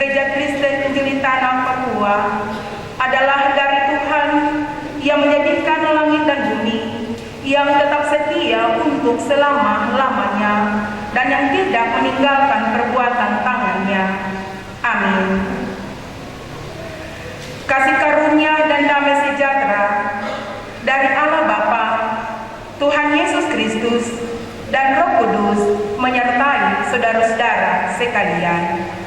Gereja Kristen Injili Tanah Papua adalah dari Tuhan yang menjadikan langit dan bumi, yang tetap setia untuk selama-lamanya dan yang tidak meninggalkan perbuatan tangannya. Amin. Kasih karunia dan damai sejahtera dari Allah Bapa, Tuhan Yesus Kristus, dan Roh Kudus menyertai saudara-saudara sekalian.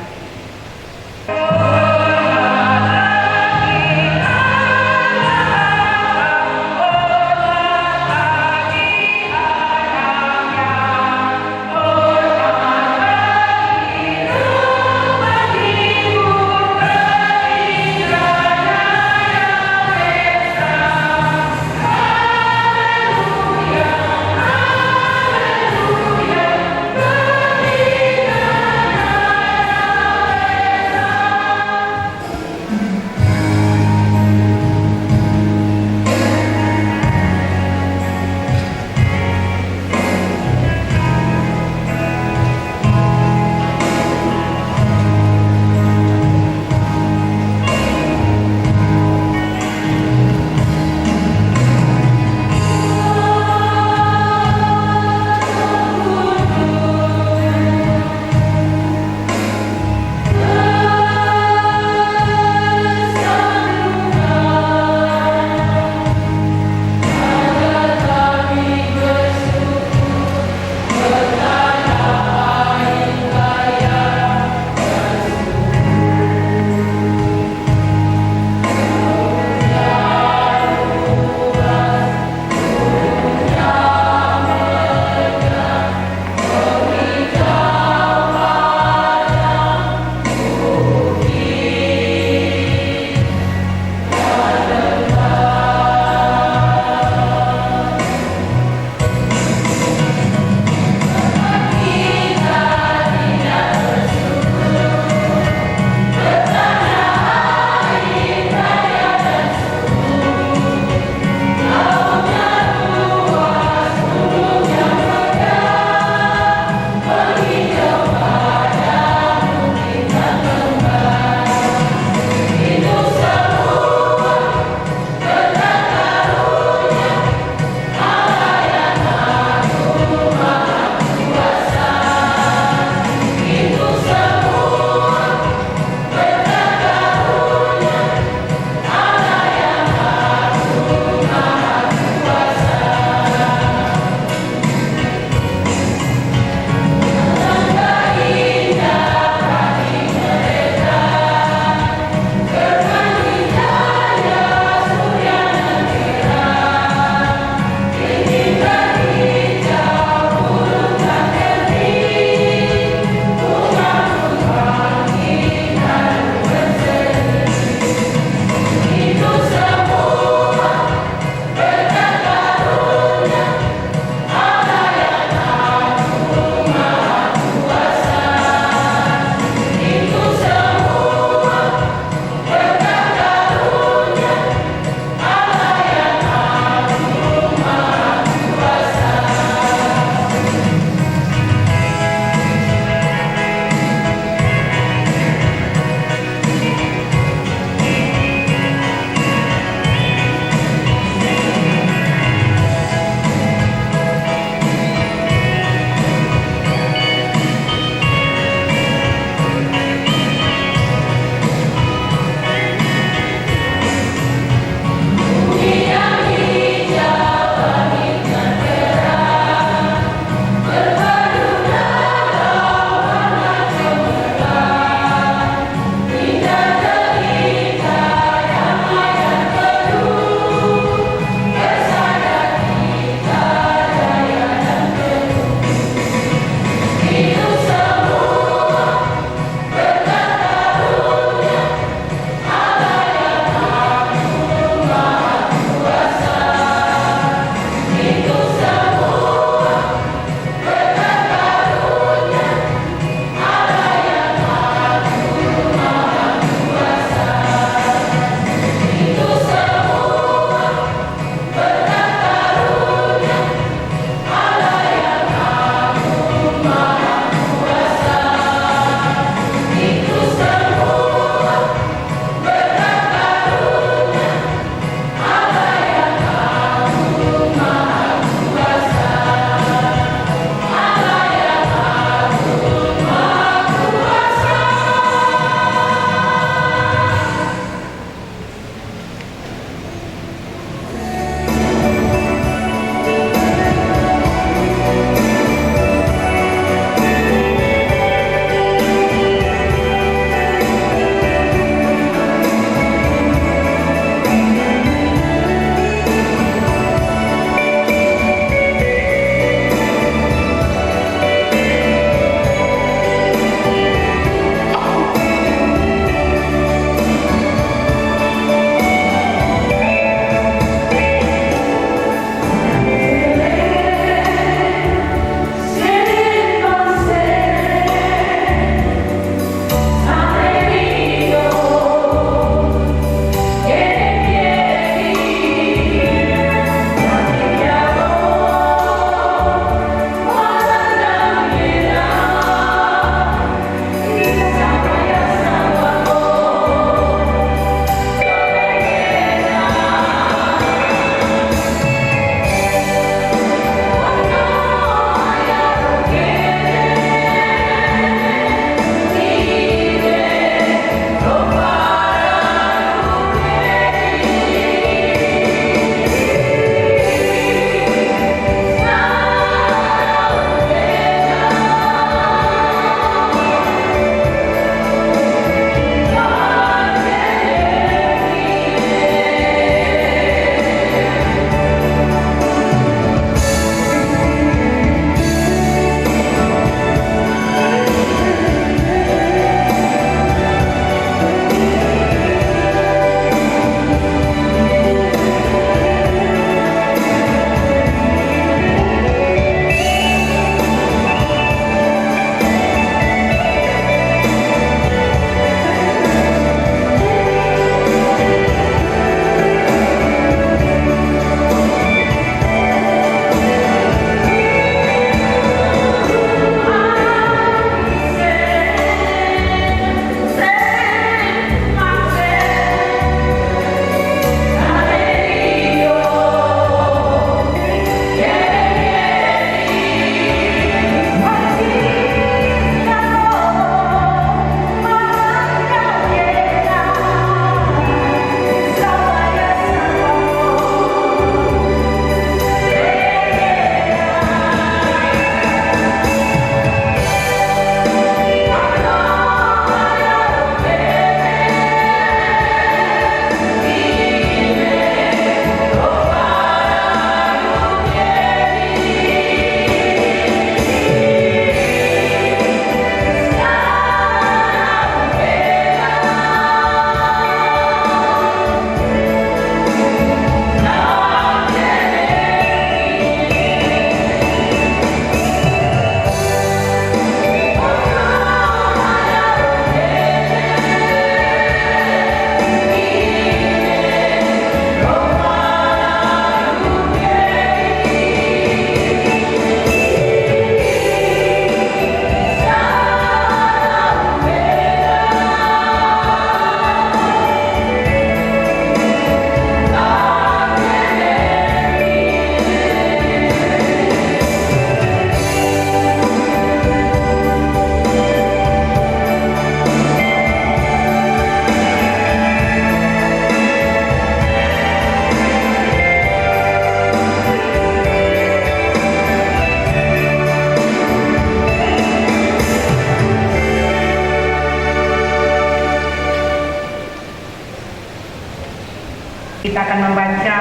Kita akan membaca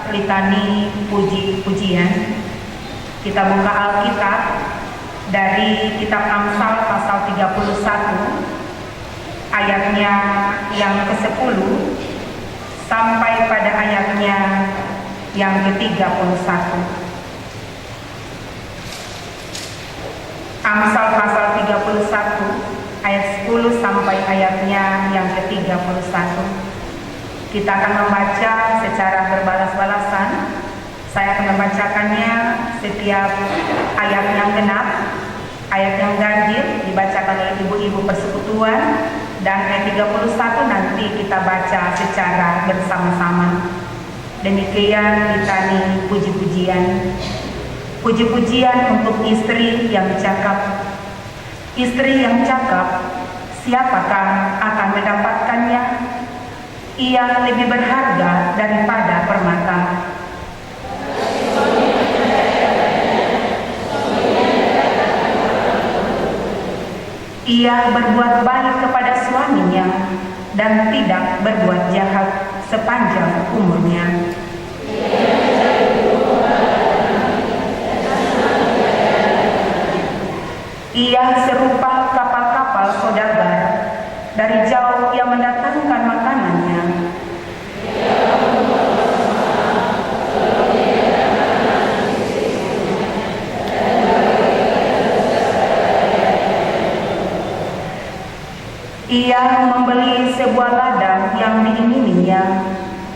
litani puji-pujian. Kita buka Alkitab dari kitab Amsal pasal 31 ayatnya yang ke-10 sampai pada ayatnya yang ke-31. Amsal pasal 31 ayat 10 sampai ayatnya yang ke-31. Kita akan membaca secara berbalas-balasan. Saya akan membacakannya setiap ayat yang genap, ayat yang ganjil dibacakan oleh ibu-ibu persekutuan, dan ayat 31 nanti kita baca secara bersama-sama. Demikian litani puji-pujian. Puji-pujian untuk istri yang cakap. Istri yang cakap, siapakah akan mendapatkannya? Ia lebih berharga daripada permata. Ia berbuat baik kepada suaminya dan tidak berbuat jahat sepanjang umurnya. Ia serupa kapal-kapal saudagar, dari jauh ia mendatangkan makanannya. Ia membeli sebuah ladang yang diingininya,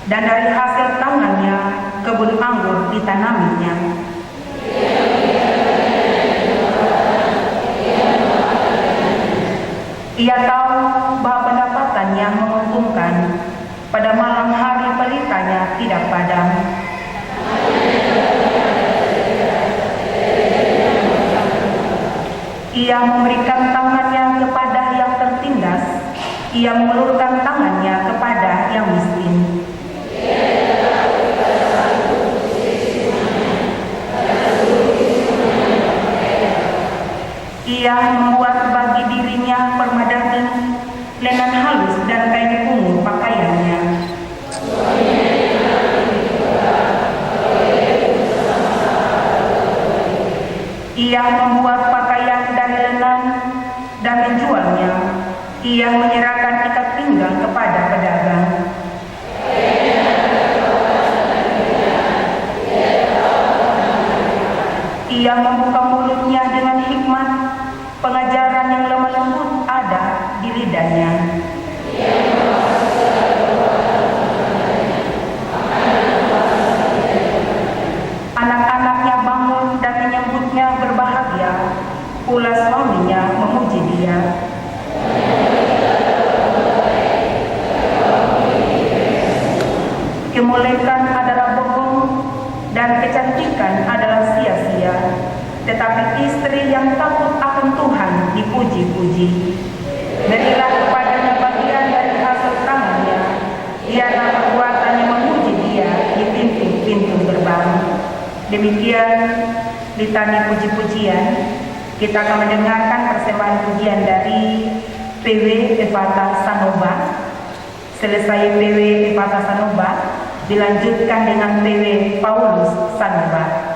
dan dari hasil tangannya kebun anggur ditanaminya. Ia tahu bahwa pendapatannya menguntungkan, pada malam hari pelitanya tidak padam. Ia memberikan tangannya kepada yang tertindas, ia mengulurkan tangannya kepada yang miskin. Ia membuat bagi dirinya permadani, lenan halus dan kain ungu pakaiannya. Ia membuat pakaian dari lenan dan menjualnya. Ia menyerahkan ikat pinggang kepada pedagang. Ia membuka mulutnya dengan hikmat, pengajaran yang lemah lembut ada di lidahnya. Anak-anaknya bangun dan menyambutnya berbahagia, pula suaminya memuji dia. Kemuliaan adalah bohong dan kecantikan adalah sia-sia, tetapi istri yang takut akan Tuhan dipuji-puji. Berilah kepadanya bagian dari hasil tangannya, biarlah perbuatannya memuji dia di pintu-pintu gerbang. Demikian litani puji-pujian. Kita akan mendengarkan persembahan pujian dari PW Epata Sanoba. Selesai PW Epata Sanoba, dilanjutkan dengan PW Paulus Sanoba.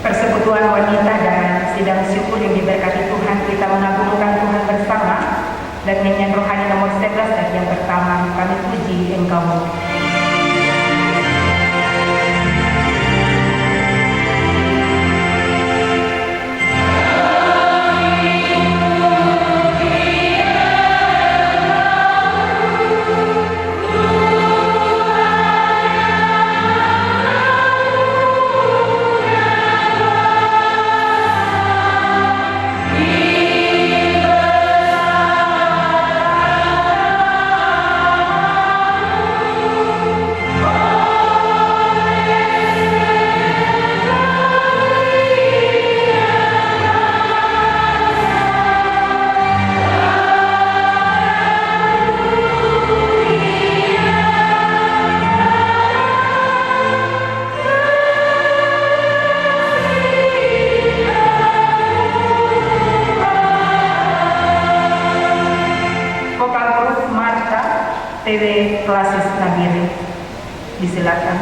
Persekutuan wanita dan sidang syukur yang diberkati Tuhan, kita mengagungkan Tuhan bersama dan nyanyian rohani nomor 11 dan yang pertama, kami puji Engkau. TV Klasis Nabire, disilakan.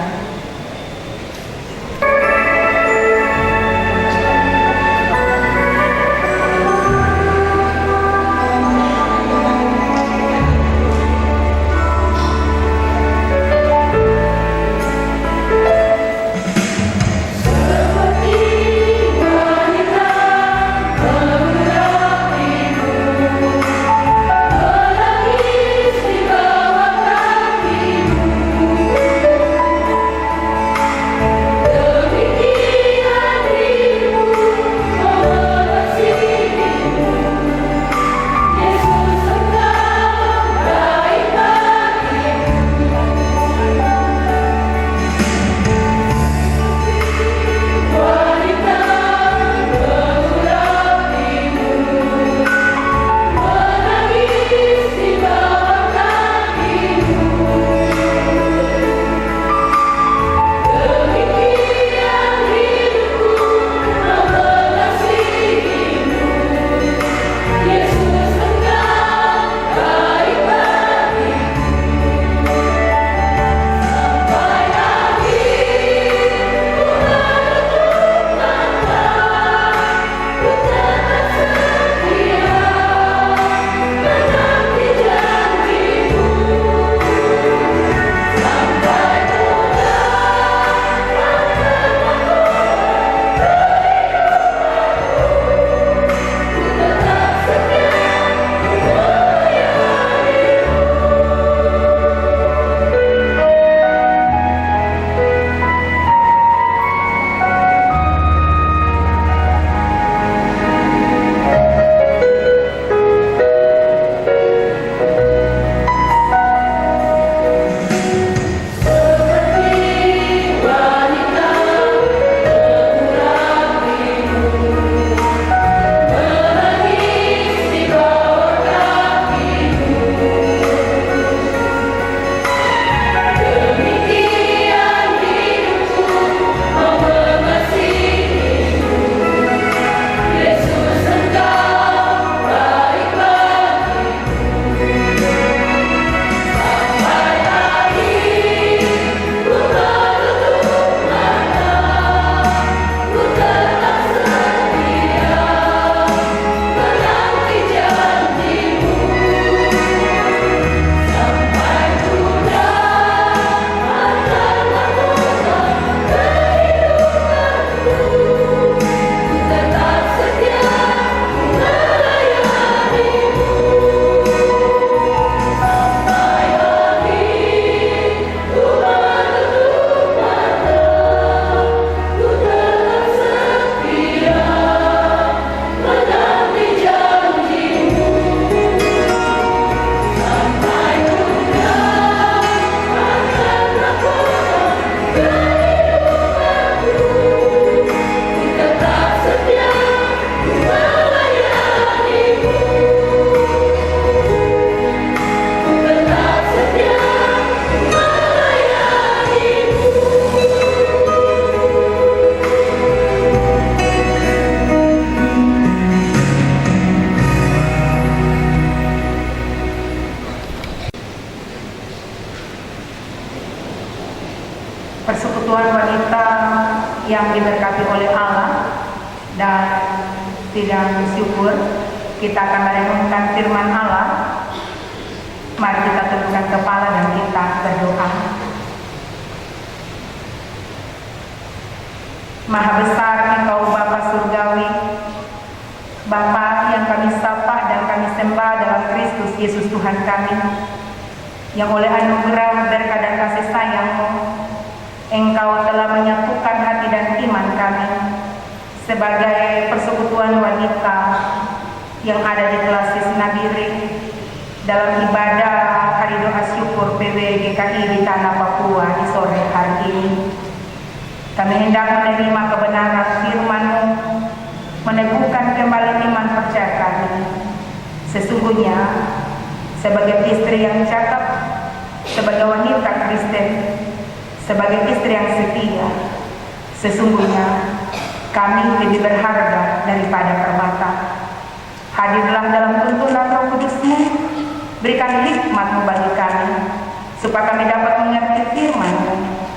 Persekutuan wanita yang diberkati oleh Allah, sidang syukur, kita akan merenungkan firman Allah. Mari kita tundukkan kepala dan kita berdoa. Maha besar Engkau Bapa Surgawi, Bapa yang kami sapa dan kami sembah dalam Kristus Yesus Tuhan kami, yang oleh anugerah berkat dan kasih sayang-Mu, Engkau telah menyatukan hati dan iman kami sebagai persekutuan wanita yang ada di kelas Nabire dalam ibadah hari doa syukur PWGKI di Tanah Papua di sore hari ini. Kami hendak menerima kebenaran firman-Mu, meneguhkan kembali iman percaya kami. Sesungguhnya sebagai istri yang cakap, sebagai wanita Kristen, sebagai istri yang setia, sesungguhnya kami lebih berharga daripada permata. Hadirlah dalam tuntunan Roh Kudus-Mu, berikan hikmat-Mu bagi kami, supaya kami dapat mengerti firman-Mu,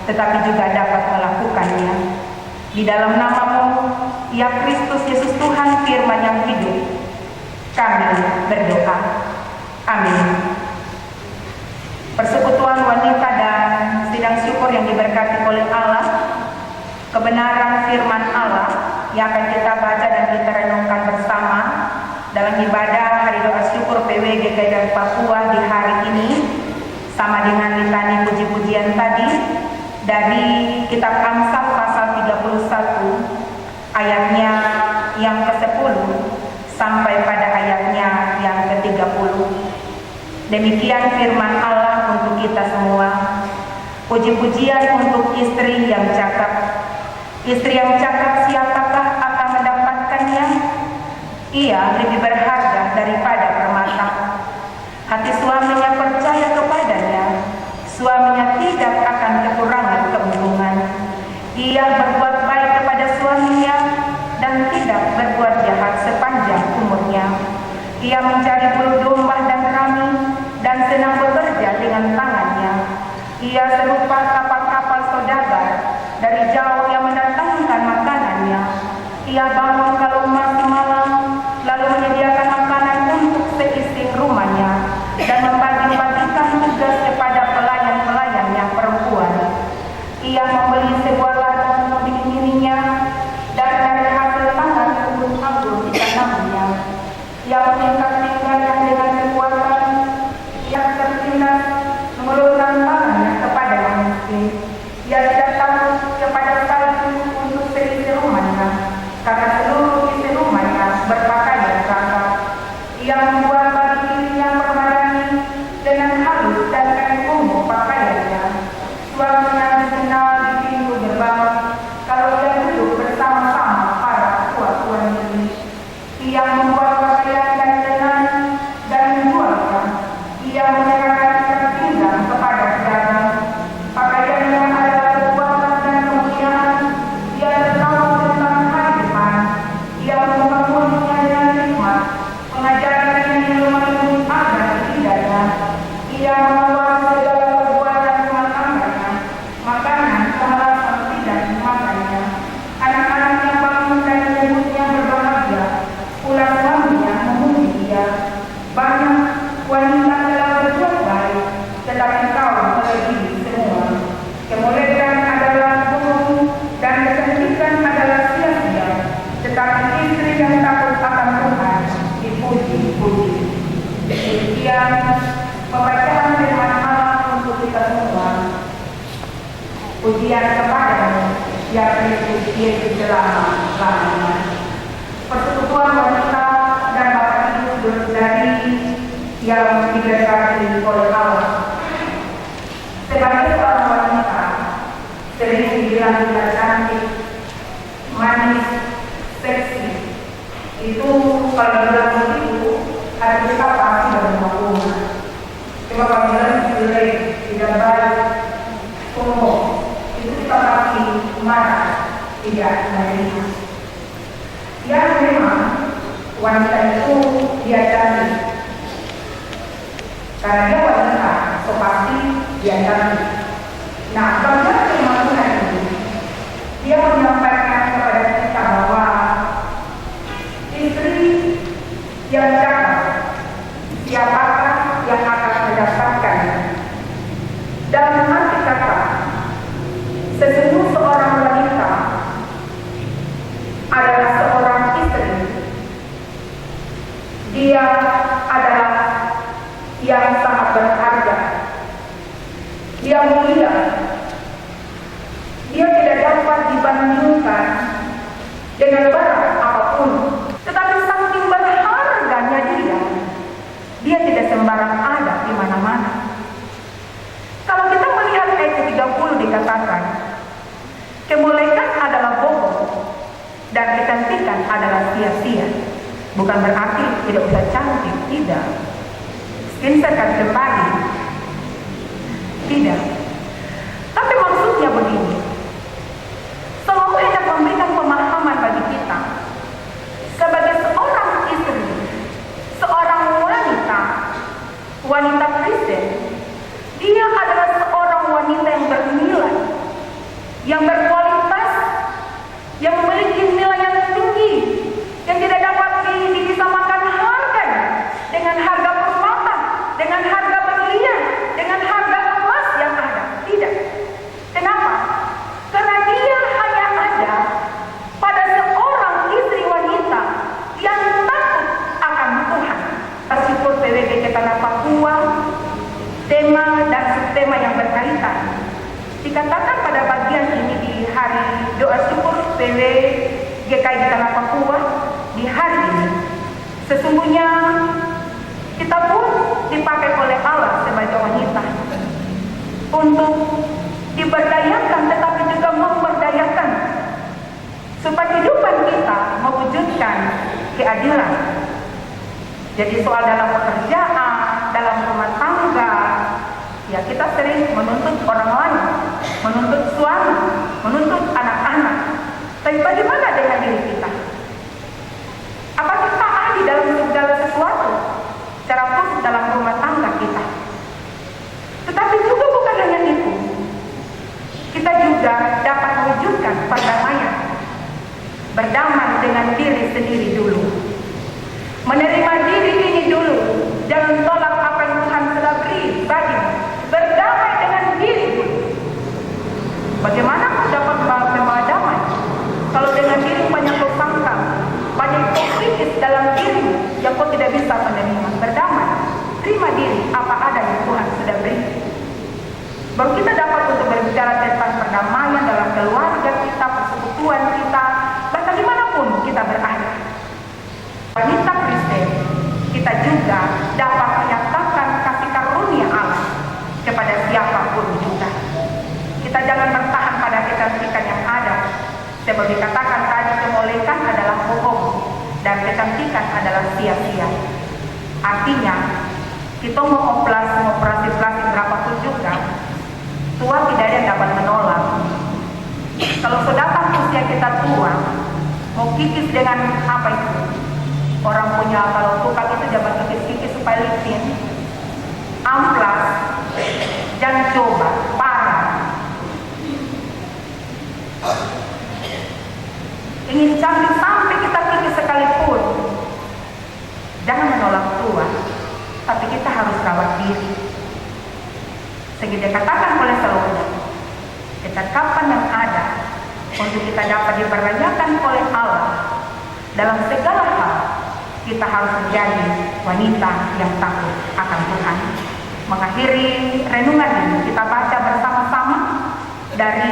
tetapi juga dapat melakukannya. Di dalam nama-Mu, ya Kristus Yesus Tuhan firman yang hidup, kami berdoa. Amin. Persekutuan wanita dan sidang syukur yang diberkati oleh Allah, kebenaran firman Allah yang akan kita baca dan kita renungkan bersama dalam ibadah hari doa syukur PWGKI dan Papua di hari ini, sama dengan litani puji-pujian tadi dari kitab Amsal pasal 31 ayatnya yang ke-10 sampai pada ayatnya yang ke-30. Demikian firman Allah untuk kita semua. Puji-pujian untuk istri yang cakap. Istri yang cakap siapakah akan mendapatkannya? Ia lebih berharga daripada permata. Hati suaminya percaya kepadanya. Suaminya tidak akan kekurangan keuntungan. Ia berbuat baik kepada suaminya dan tidak berbuat jahat sepanjang umurnya. Ia mencari bulu domba dan rami dan senang bekerja dengan tangannya. Ia serupa kapal-kapal saudagar dari jauh yang mendatangkan makanannya. Ia bangun kalau masih malam, lalu menyediakan makanan untuk seisi rumahnya dan membagi-bagikan tugas kepada pelayan-pelayan yang perempuan. Ia membeli sebuah ladang untuk dirinya dan dari hasil tangan kebun anggur ditanamnya. Ia meningkat-tingkatnya dengan kekuatan. Ia tertindas mengulurkan tangannya kepada yang miskin. Ia tidak takut kepada salju untuk seisi rumahnya, karena seluruh isi rumahnya berpakaian rangka. Ia membuat bagi dirinya permadani dengan halus dan kain ungu pakaiannya. Suaminya dikenal di pintu gerbang kalau ia duduk bersama-sama para tua-tua negeri. Ia membuat pakaian dan tenan dan menjualnya. Ia menyerahkan ikat pinggang kepada pedagang. Pakaiannya adalah kekuatan dan kemuliaan. Ia tahu tentang hari depan. Ia membangunnya dengan hikmat, mengajarkannya di rumah ibu agar tidaknya. Ia membuat segala perbuatan rumah tangganya, makanan kehalasan tidak dimakannya. Anak-anaknya bangun dan menyebutnya berbahagia. Pulang suaminya memuji dia. Banyak wanita telah berbuat baik, tetapi kau melebihi semua. Kemuliaan adalah bohong dan kecantikan adalah sia-sia, tetapi istri yang takut akan Tuhan dipuji-puji. Demikian pembacaan firman Allah untuk kita semua. Pujian kepada-Mu, ya Kristus Yesus selama-lamanya. Persekutuan wanita dan Bapak Ibu saudari yang diberkati oleh Allah. Sebagai seorang wanita, sering dibilang tidak cantik, manis, seksi. Itu kalau bilang begitu, hati kita pasti berhubungan. Cuma kalau bilang jelek, tidak baik, sombong, itu kita pasti marah, tidak menerima. Yang memang wanita itu dia cantik. Karena dia wanita, so pasti dia cantik. Nah, bagaimana kemampuan ini? Dia menyampaikan kepada kita bahwa istri Bukan berarti tidak usah cantik, tidak. Skinset kan kembali, tidak. Tapi maksudnya begini, selalu hendak memberikan pemahaman bagi kita sebagai seorang istri, seorang wanita Kristen. Dia adalah seorang wanita yang bernilai, yang berkualitas, yang memiliki nilai yang tinggi, yang tidak dapat disamakan harganya dengan harga permata, dengan harga berlian, dengan harga emas yang ada. Tidak. Kenapa? Karena dia hanya ada pada seorang istri wanita yang takut akan Tuhan. Bersyukur PWG Tanah Papua, tema dan subtema yang berkaitan dikatakan pada bagian ini di hari doa syukur PWGKI di Tanah Papua di hari ini. Sesungguhnya kita pun dipakai oleh Allah sebagai wanita untuk diberdayakan, tetapi juga memberdayakan supaya kehidupan kita mewujudkan keadilan. Jadi soal dalam pekerjaan, dalam rumah tangga, ya kita sering menuntut orang lain, menuntut suami, menuntut anak-anak. Tapi bagaimana dengan diri kita? Apa kita ahli dalam segala sesuatu? Secara khusus dalam rumah tangga kita. Tetapi juga bukan hanya itu. Kita juga dapat mewujudkan perdamaian. Berdamai dengan diri sendiri dulu. Menerima diri ini dulu. Jangan tolak apa yang Tuhan sudah beri bagimu. Berdamai dengan diri dulu. Bagaimana kau dapat berdamai? Kalau dengan diri banyak kau sangka, banyak kau kritis dalam dirimu yang kau tidak bisa menerima. Berdamai. Terima diri apa ada yang Tuhan sudah beri. Baru kita dapat untuk berbicara tentang perdamaian dalam keluarga kita, persekutuan kita, bahkan dimanapun kita berada. Wanita Kristen, kita juga dapat menyatakan kasih karunia Allah kepada siapapun juga. Kita jangan bertahan pada kecantikan yang ada. Sebab dikatakan tadi kemolekan adalah bohong dan kecantikan adalah sia-sia. Artinya, kita mau operasi plastik berapapun juga, tua tidak ada yang dapat menolak. Kalau sudah datang usia kita tua, mau kikis dengan apa itu? Orang punya kalau tukang itu jangan kikis-kikis supaya licin, amplas, jangan coba, parah. Ingin cantik sampai kita kikis sekalipun, jangan menolak tua, tapi kita harus rawat diri. Sehingga dikatakan oleh Salomo, ketetapan yang ada untuk kita dapat diberdayakan oleh Allah dalam segala hal, kita harus menjadi wanita yang takut akan Tuhan. Mengakhiri renungan ini, kita baca bersama-sama dari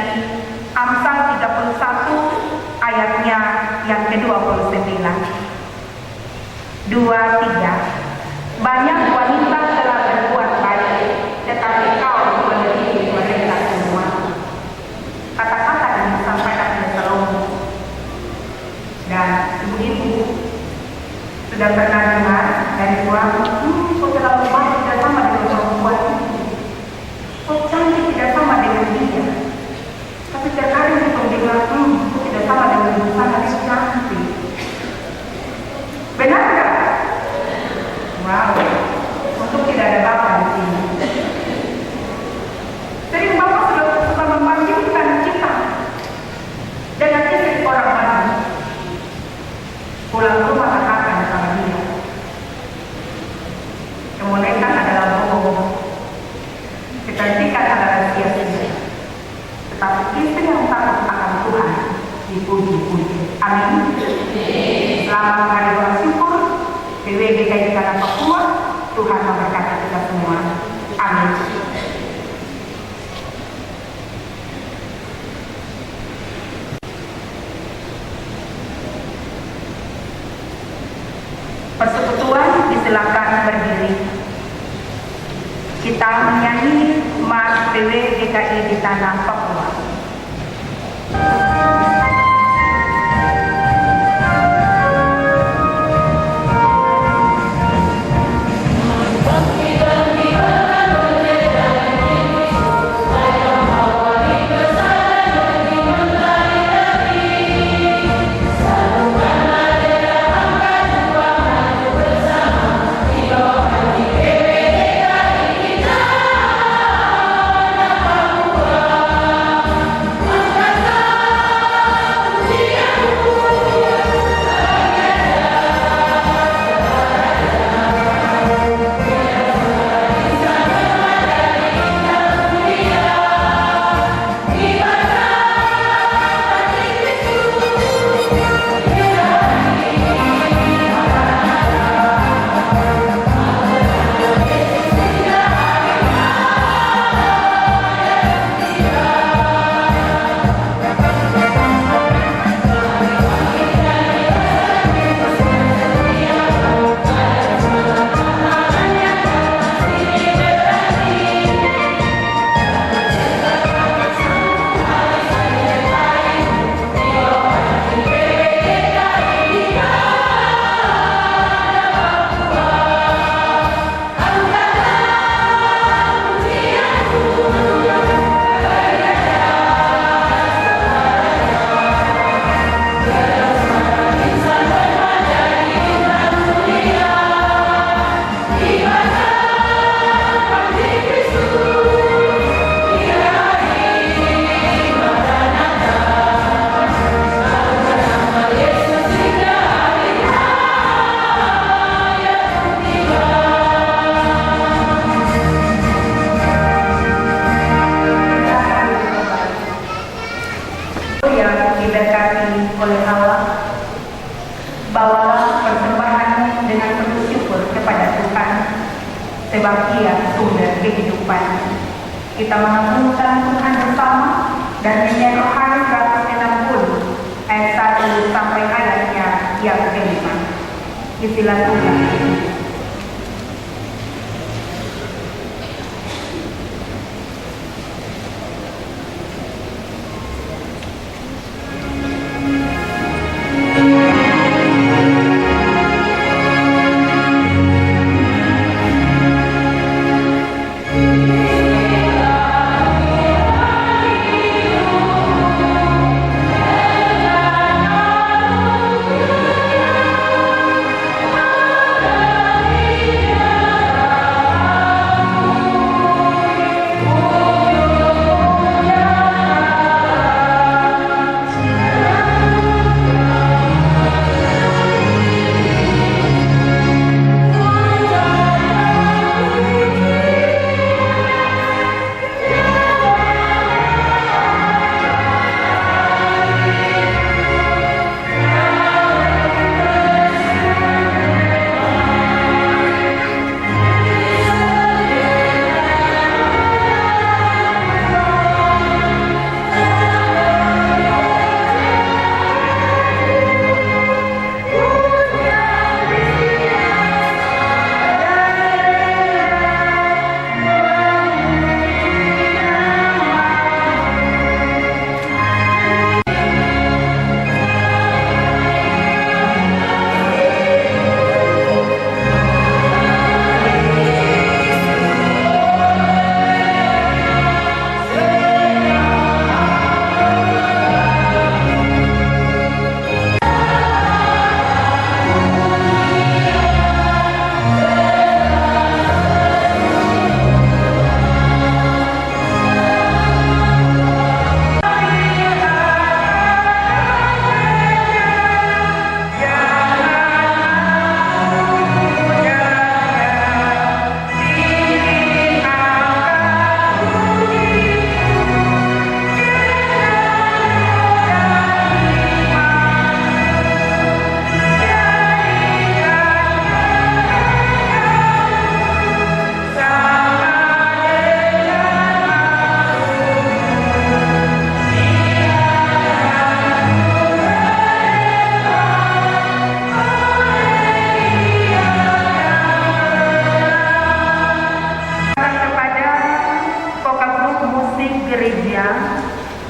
Amsal 31 ayatnya yang ke-29. 2-3. Banyak wanita telah berbuat baik, tetapi kau melebihi mereka semua. Kata-kata ini disampaikan oleh Salomo. Dan ibu-ibu sudah pernah dengar dari suami, kok terlalu baik tidak sama dengan perempuan itu, kok cantik tidak sama dengan dia. Tapi terkadang kita bilang, kok tidak sama dengan busana yang cantik. Benar nggak? Wow, untuk tidak ada bapak di sini. Sering bapak sudah membandingkan kita dengan istri orang lain. Pulang rumah katakan sama dia, kemolekan adalah bohong, kecantikan adalah sia-sia. Tetapi istri yang takut akan Tuhan dipuji-puji. Amin. Selamat hari doa syukur PWGKI Tanah Papua. Tuhan memberkati kita semua. Amin. Persekutuan disilakan berdiri. Kita menyanyi Mas PWGKI di Tanah Papua. bahagia sumber kehidupan. Kita mengagunkan Tuhan bersama dan nyanyian rohani 160 ayat 1 sampai ayatnya yang kelima. Istilah Tuhan.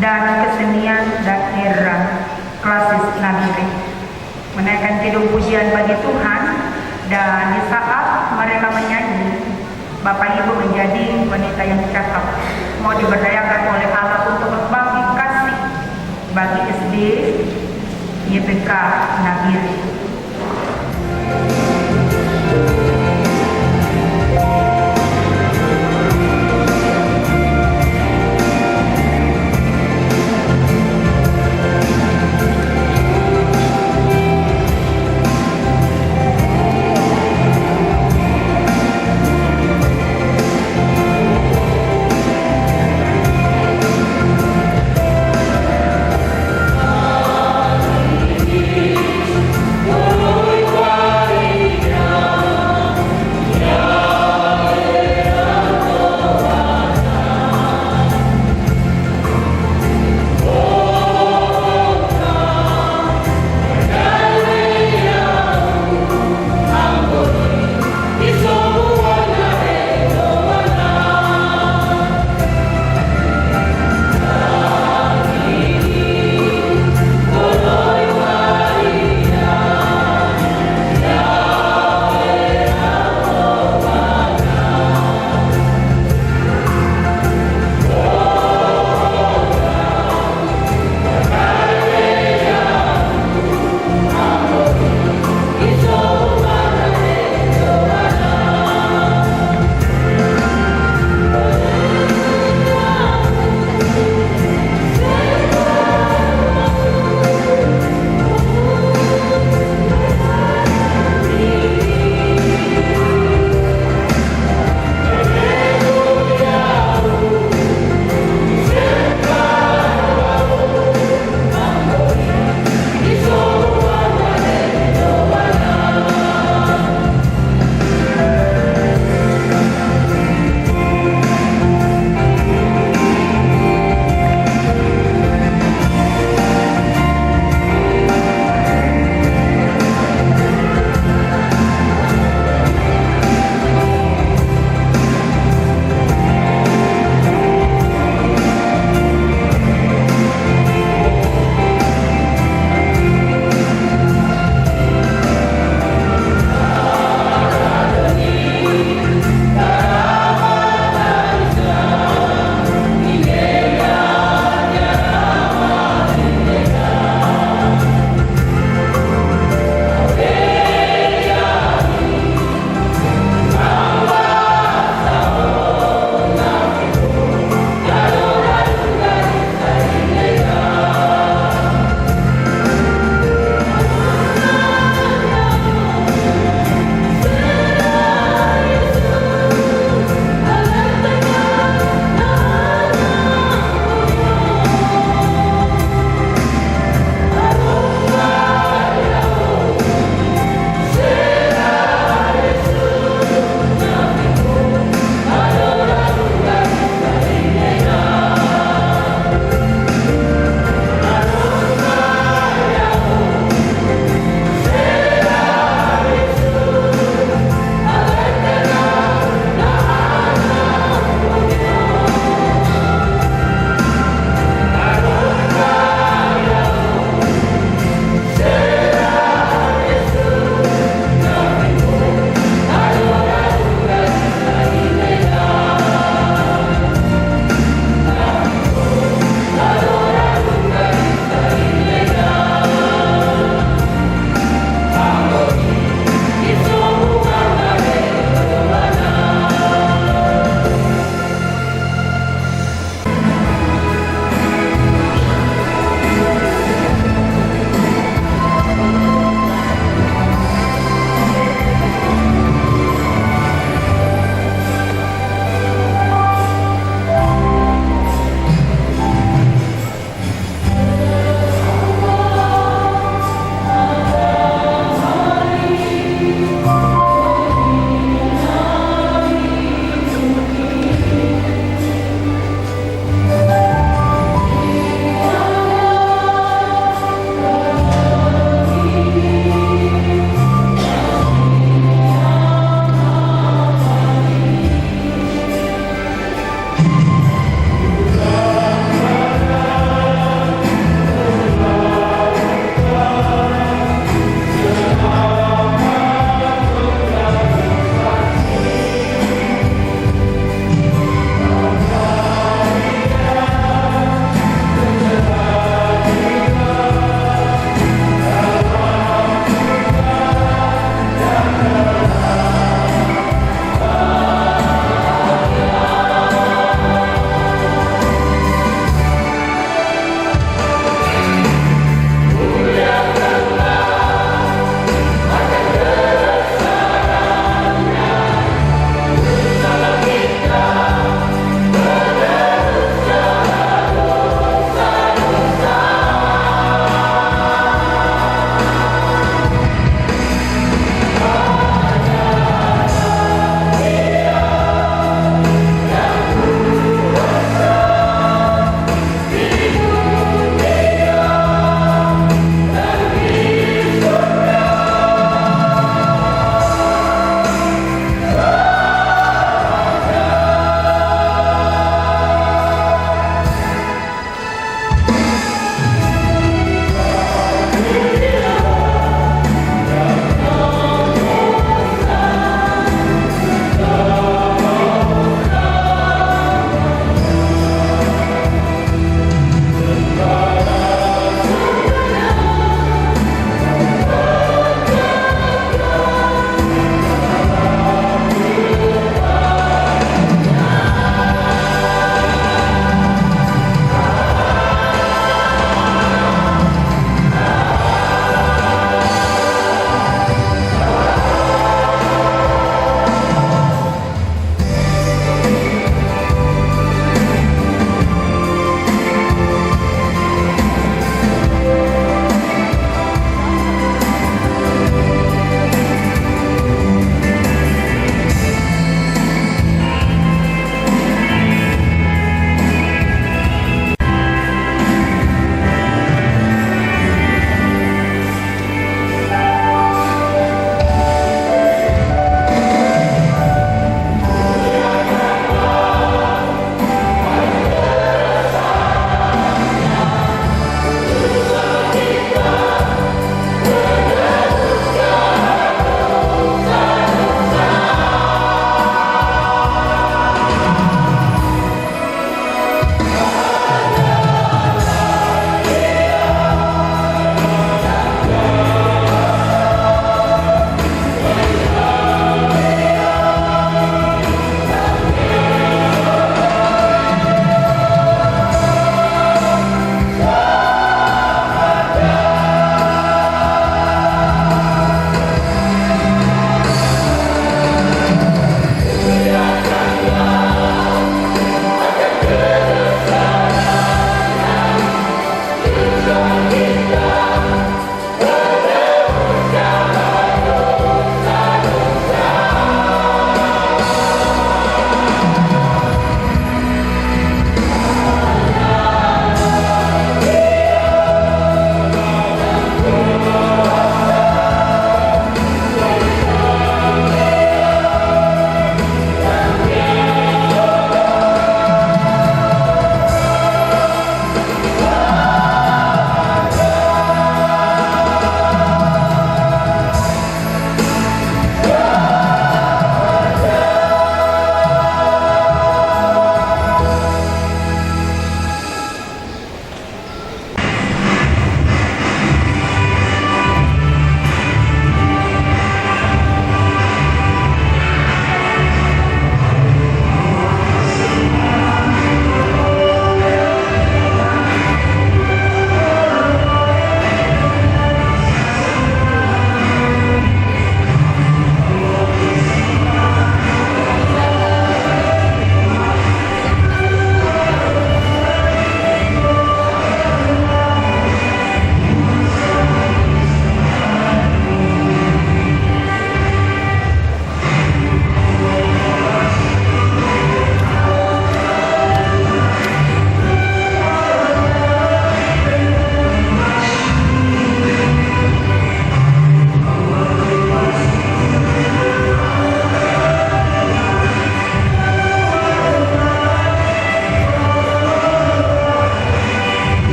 Dan kesenian daerah klasis Nagiri menaikkan kidung pujian bagi Tuhan. Dan di saat mereka menyanyi, Bapak Ibu menjadi wanita yang cakap, mau diberdayakan oleh Allah untuk berbagi kasih bagi SD YPK Nagiri. Wow.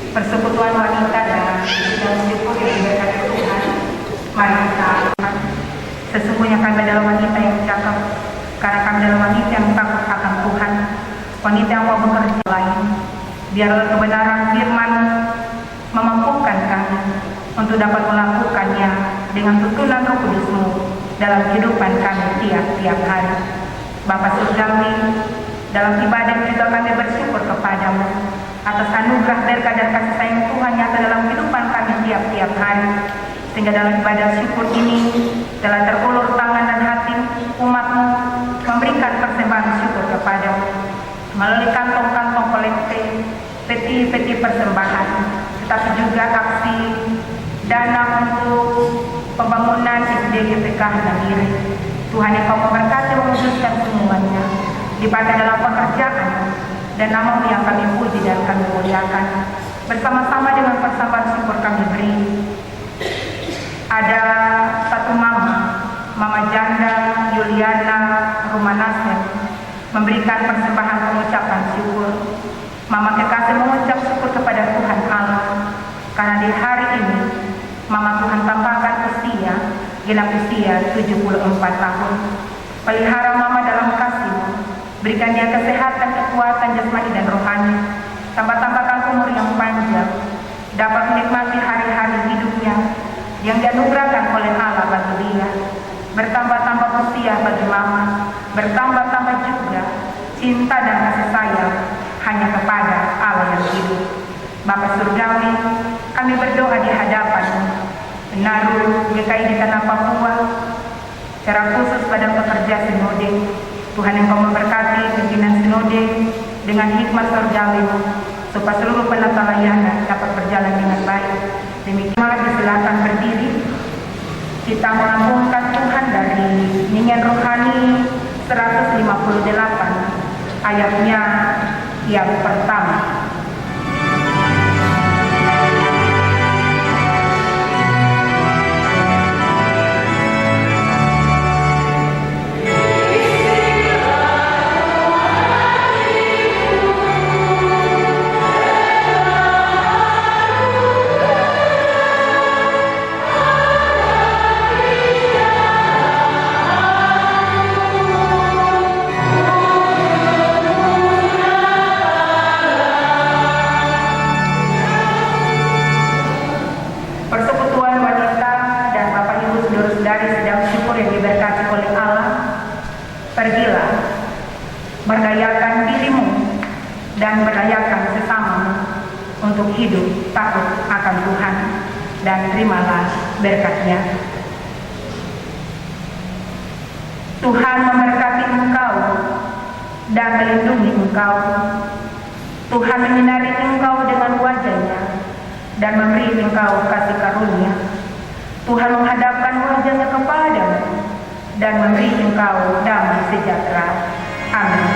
Persekutuan wanita dan sidang syukur yang diberkati Tuhan. Mari kita sesungguhnya kami adalah wanita yang cakap, karena kami adalah wanita yang takut akan Tuhan, wanita yang mau bekerja lain. Biarlah kebenaran firman memampukan kami untuk dapat melakukannya dengan tuntunan Roh Kudus-Mu dalam kehidupan kami tiap-tiap hari. Bapa Surgawi, dalam ibadah juga kami bersyukur kepadamu atas anugerah berkat dan kasih sayang Tuhan nyata dalam kehidupan kami tiap-tiap hari, sehingga dalam ibadah syukur ini telah terulur tangan dan hati umat-Mu memberikan persembahan syukur kepadamu melalui kantong-kantong kolekte, peti-peti persembahan, tetapi juga aksi dana untuk pembangunan SDGPK Nagiri. Tuhan Engkau memberkati mewujudkan semuanya, dipakai dalam pekerjaan, dan nama-Mu yang kami puji dan kami muliakan. Bersama-sama dengan persembahan syukur kami beri. Ada satu Mama Janda Yuliana Rumanasem, memberikan persembahan pengucapan syukur. Mama kekasih mengucap syukur kepada Tuhan Allah, karena di hari ini Mama Tuhan tambahkan genap usia 74 tahun. Pelihara Mama dalam kasih-Mu, berikan dia kesehatan, kekuatan jasmani dan rohani. Tambah-tambahkan umur yang panjang, dapat menikmati hari-hari hidupnya yang dianugerahkan oleh Allah bagi dia. Bertambah-tambah usia bagi Mama, bertambah-tambah juga cinta dan kasih sayang hanya kepada Allah yang hidup. Bapa Surgawi, kami berdoa di hadapan-Mu, menaruh GKI di tanah Papua, secara khusus pada pekerja sinode. Tuhan Engkau memberkati pimpinan sinode dengan hikmat surgawi-Mu, supaya seluruh penata layanan dapat berjalan dengan baik. Demikian, disilakan berdiri. Kita melambungkan Tuhan dari nyanyian rohani 158 ayatnya yang pertama. Pergilah, berdayakan dirimu dan berdayakan sesamamu untuk hidup takut akan Tuhan, dan terimalah berkat-Nya. Tuhan memberkati engkau dan melindungi engkau. Tuhan menyinari engkau dengan wajah-Nya dan memberi engkau kasih karunia. Tuhan menghadapkan wajah-Nya kepadamu dan memberi engkau damai sejahtera. Amin.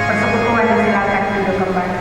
Persekutuan silakan duduk kembali.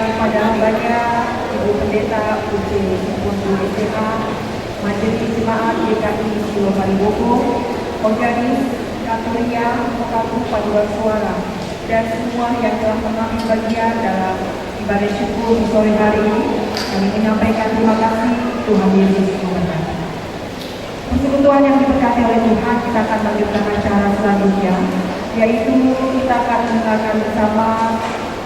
kepada hambanya Ibu Pendeta UC Pondu SMA, Majelis Jemaat GKI Silo Maribogo, Organis Katolia, Pekabu Paduan Suara, dan semua yang telah mengambil bagian dalam ibadah syukur sore hari ini. Kami menyampaikan terima kasih. Tuhan Yesus memberkati. Persekutuan yang diberkati oleh Tuhan, kita akan melanjutkan acara selanjutnya, yaitu kita akan mendengarkan bersama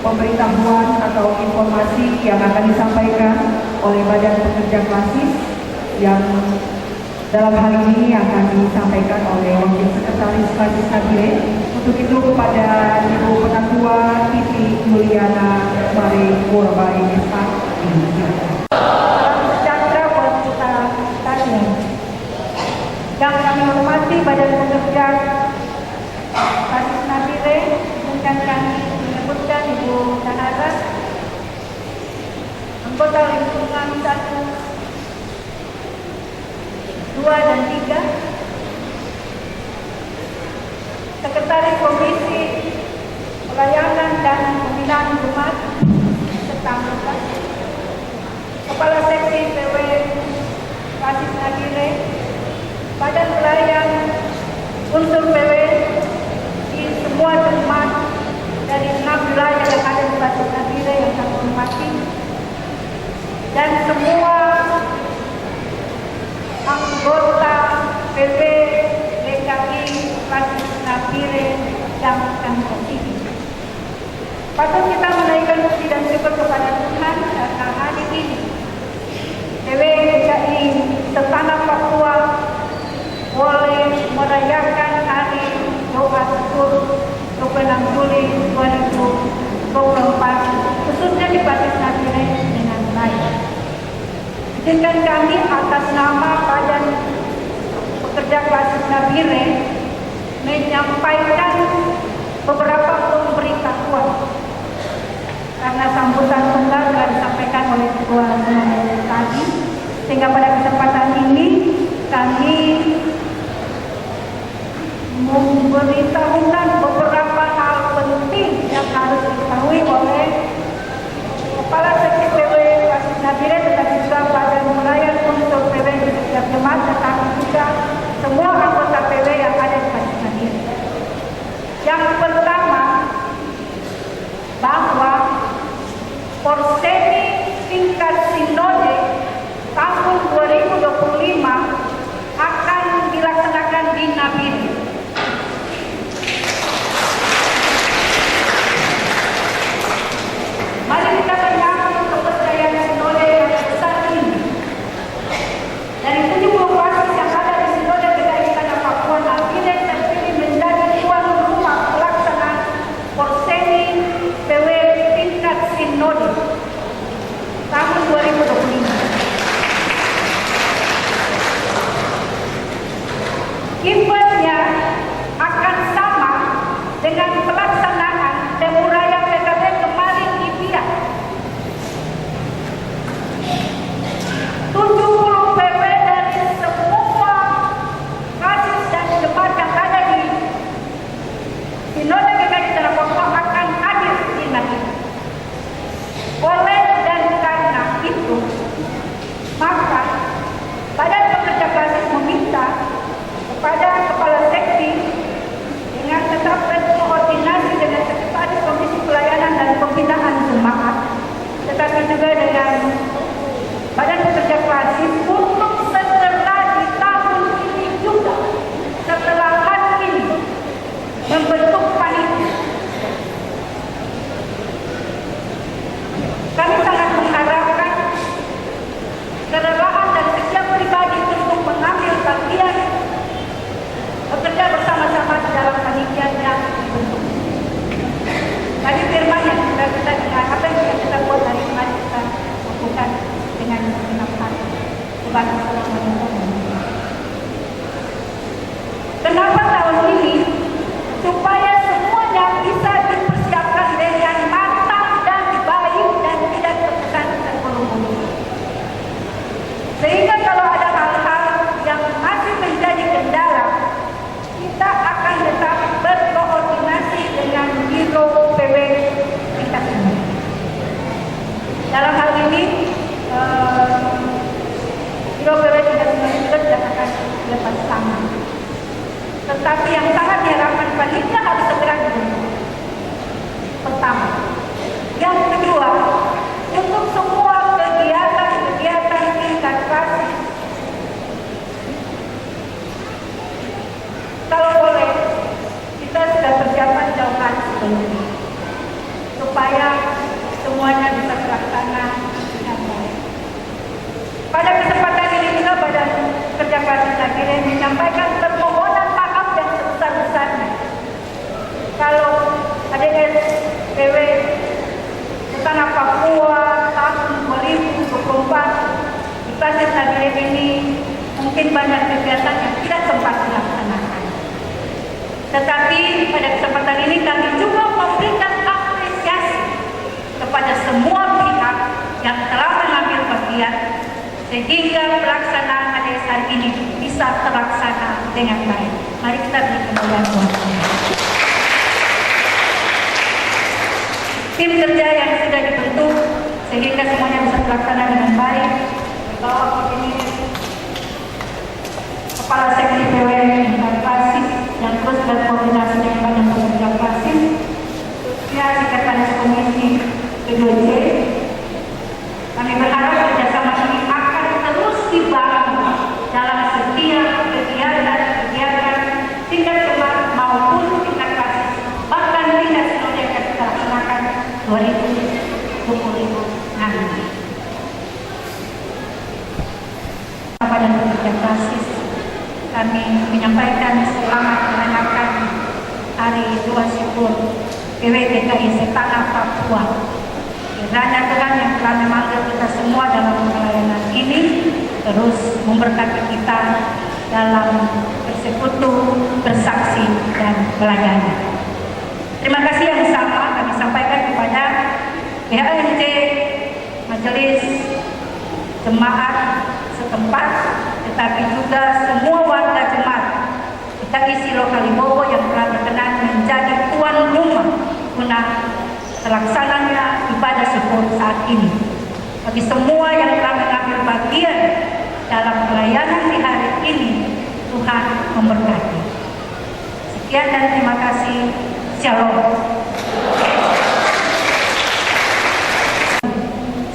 pemberitahuan atau informasi yang akan disampaikan oleh Badan Pekerja Klasis, yang dalam hal ini akan disampaikan oleh Wakil Sekretaris Klasis Nabire. Untuk itu kepada Ibu Penatua Titi Juliana Mare Borbai Desa. Yang kami hormati Badan Pekerja Klasis Nabire, dan kami menyebutkan Ibu Tanara, anggota lingkungan 1, 2, dan 3, Sekretaris Komisi Pelayanan dan Pembinaan Umat serta anggota, Kepala Seksi PW Klasis Nabire, Badan Pelayan unsur PW di semua tempat dari 6 wilayah yang ada di Klasis Nabire yang kami hormati, dan semua anggota PW DKI Klasis Nabire yang kami hormati. Patut kita menaikkan puji dan syukur kepada Tuhan karena hari ini PW DKI setanah Papua boleh merayakan hari doa syukur 26 Juli 2024, khususnya di Klasis Nabire dengan baik. Izinkan kami atas nama Badan Pekerja Klasis Nabire menyampaikan beberapa pemberitahuan karena sambutan tunggal telah disampaikan oleh Ketua tadi, sehingga pada kesempatan ini kami memberitahukan beberapa hal penting yang harus diketahui oleh Kepala Seksi PW Klasis Nabire, tetapi juga Badan Pelayan unsur PW di setiap jemaat, tetapi juga semua anggota PW yang ada di Klasis Nabire. Yang pertama, bahwa Porseni tingkat sinode tahun 2025 akan dilaksanakan di Nabire. Mari kita menyambut kepercayaan sinode yang besar ini. Dari 70 klasis yang ada di sinode GKI Tanah Papua, Nabire terpilih menjadi tuan rumah pelaksanaan Porseni PW tingkat sinode tahun 2025. Eventnya akan sama dengan pelaksanaan Temu Raya PKB kemarin di Biak. 70 PW dari semua klasis dan jemaat yang ada di Sinode GKI Tanah Papua akan hadir di Nabire. Oleh dan karena itu, maka Badan Pekerja Klasis meminta kepada Kepala Seksi dengan tetap berkoordinasi dengan Sekretaris Komisi Pelayanan dan Pembinaan Jemaat, tetapi juga dengan Badan Pekerja Klasis untuk setelah di tahun ini juga, setelah hari ini, membentuk panitia. Karena Dalam hal ini, Biro PW tidak akan lepas tangan. Tetapi yang sangat diharapkan panitia harus segera dibentuk. Pertama. Yang kedua, untuk semua kegiatan tingkat klasik, kalau boleh, kita sudah persiapan jauh-jauh sebelumnya, supaya semuanya bisa terlaksana dengan baik. Pada kesempatan ini juga Badan Kerja Klasik Nagire menyampaikan permohonan maaf yang sebesar-besarnya. Kalau ADS-PW Tanah Papua tahun 2024 di Klasik Nagire ini mungkin banyak kegiatan yang tidak sempat dilaksanakan. Tetapi pada kesempatan ini kami juga memberikan apresiasi kepada semua pihak yang telah mengambil bagian sehingga pelaksanaan ADS hari ini bisa terlaksana dengan baik. Mari kita beri kemuliaan Tuhan. Tim kerja yang sudah dibentuk sehingga semuanya bisa terlaksana dengan baik. Bapak ini Kepala Seksi PWN Tingkat Klasik yang terus berkoordinasi dengan Badan Kerja Klasik, khususnya Sekretaris Komisi P2C. Kami berharap kerjasama ini akan terus dibangun dalam setiap kegiatan tingkat jemaat maupun tingkat klasik, bahkan tingkat sinode yang akan kita laksanakan 2025 nanti. Badan Kerja Klasik, kami menyampaikan selamat merayakan Hari Dua Syukur PW DKI Tanah Papua. Kiranya Tuhan yang telah memanggil kita semua dalam pelayanan ini terus memberkati kita dalam bersekutu, bersaksi, dan melayani. Terima kasih yang sama kami sampaikan kepada PHMJ, Majelis Jemaat setempat, tetapi juga semua warga jemaat kita isi lokal Libowo yang telah berkenan menjadi tuan rumah guna terlaksananya ibadah syukur saat ini. Bagi semua yang telah mengambil bagian dalam pelayanan di hari ini, Tuhan memberkati. Sekian dan terima kasih. Shalom.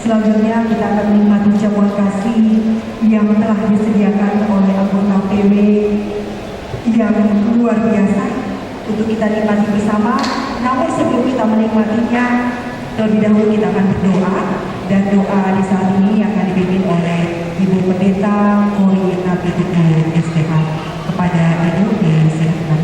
Selanjutnya kita akan menikmati jamuan kasih yang telah disediakan oleh anggota PW yang luar biasa untuk kita nikmati bersama. Namun sebelum kita menikmatinya, terlebih dahulu kita akan berdoa, dan doa di saat ini akan dipimpin oleh Ibu Pendeta Kori Nabi Tukul SPH. Kepada Ibu disilakan.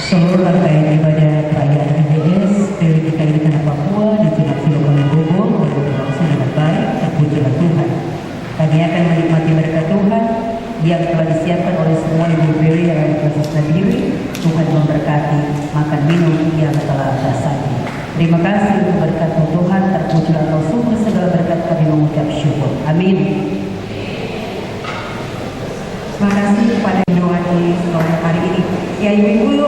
Seluruh rangkaian ibadah perayaan ADS PW DKI Tanah Papua di Sunat Siloam Bogor boleh berlangsung dengan baik, terpujilah Tuhan. Kami akan menikmati berkat Tuhan yang telah disiapkan oleh semua ibu PW yang ada di Klasik Nagire. Tuhan memberkati makan minum yang telah tersaji. Terima kasih untuk berkat Tuhan, terpujilah Engkau sumber segala berkat, kami mengucap syukur. Amin. Terima kasih kepada doa di sore hari ini. Ya Ibu-Ibu,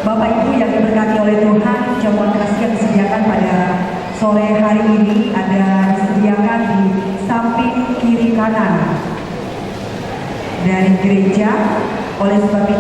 Bapak Ibu yang diberkati oleh Tuhan, jamuan kasih yang disediakan pada sore hari ini ada disediakan di samping kiri kanan dari gereja. Oleh sebab itu